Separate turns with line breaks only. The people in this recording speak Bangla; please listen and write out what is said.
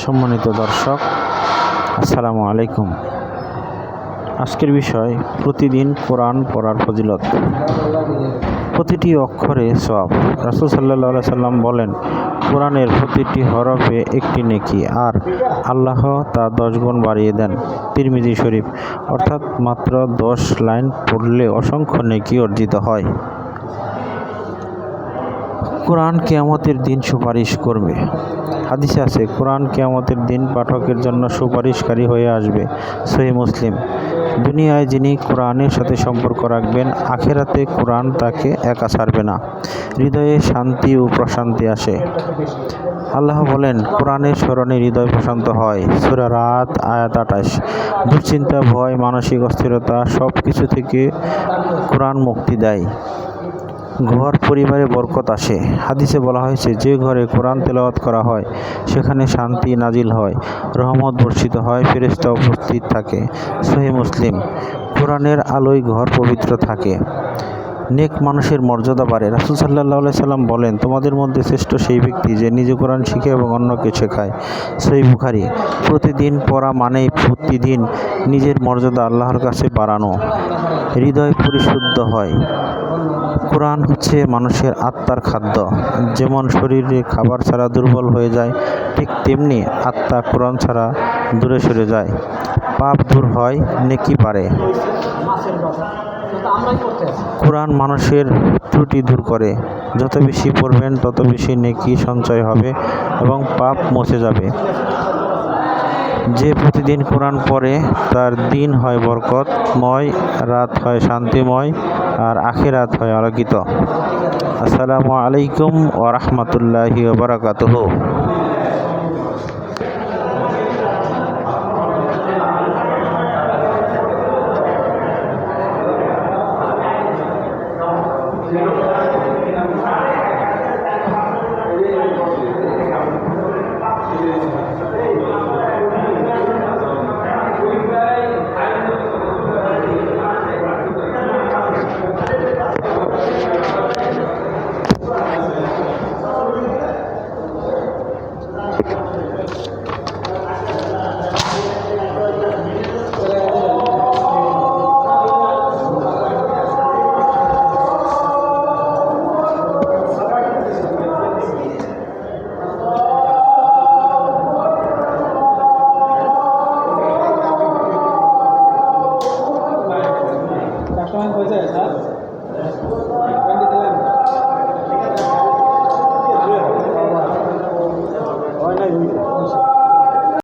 সম্মানিত দর্শক, আসসালামু আলাইকুম। আজকের বিষয় প্রতিদিন কোরআন পড়ার ফজিলত। প্রতিটি অক্ষরে সওয়াব। রাসূল সাল্লাল্লাহু আলাইহি সাল্লাম বলেন, কোরআনের প্রতিটি হরফে একটি নেকি, আর আল্লাহ তা 10 গুণ বাড়িয়ে দেন। তিরমিজি শরীফ। অর্থাৎ মাত্র 10 লাইন পড়লে অসংখ্য নেকি অর্জিত হয়। কোরআন কিয়ামতের দিন সুপারিশ করবে। হাদিসে আছে, কোরআন কিয়ামতের দিন পাঠকের জন্য সুপারিশকারী হয়ে আসবে। সহিহ মুসলিম। দুনিয়ায় যিনি কোরআনের সাথে সম্পর্ক রাখবেন, আখিরাতে কোরআন তাকে একা ছাড়বে না। হৃদয়ে শান্তি ও প্রশান্তি আসে। আল্লাহ বলেন, কোরআনের স্মরণে হৃদয় প্রশান্ত হয়। সূরা রাত আয়াত 28। দুশ্চিন্তা, ভয়, মানসিক অস্থিরতা সব কিছু থেকে কোরআন মুক্তি দেয়। ঘর পরিবারে বরকত আসে। হাদিসে বলা হয়েছে, যে ঘরে কোরআন তেলাওয়াত করা হয় সেখানে শান্তি নাজিল হয়, রহমত বর্ষিত হয়, ফেরেশতা উপস্থিত থাকে। সহিহ মুসলিম। কোরআনের আলোয় ঘর পবিত্র থাকে। নেক মানুষের মর্যাদা বাড়ে। রাসূল সাল্লাল্লাহু আলাইহি সাল্লাম বলেন, তোমাদের মধ্যে শ্রেষ্ঠ সেই ব্যক্তি যে নিজে কোরআন শিখে এবং অন্যকে শেখায়। সহিহ বুখারী। প্রতিদিন পড়া মানেই প্রতিদিন নিজের মর্যাদা আল্লাহর কাছে বাড়ানো। হৃদয় পরিশুদ্ধ হয়। কোরআন হচ্ছে মানুষের আত্মার খাদ্য। যেমন শরীরে খাবার ছাড়া দুর্বল হয়ে যায়, ঠিক তেমনি আত্মা কোরআন ছাড়া দূরে সরে যায়। পাপ দূর হয়, নেকি বাড়ে। কোরআন মানুষের ত্রুটি দূর করে। যত বেশি পড়বেন তত বেশি নেকি সঞ্চয় হবে এবং পাপ মুছে যাবে। যে প্রতিদিন কোরআন পড়ে তার দিন হয় বরকতময়, রাত হয় শান্তিময়, আর আখিরাত হয় আলোকিত। আসসালামু আলাইকুম ওয়া রাহমাতুল্লাহি ওয়া বারাকাতুহু।
কাস্টমাইজ হয়েছে স্যার, হয় না।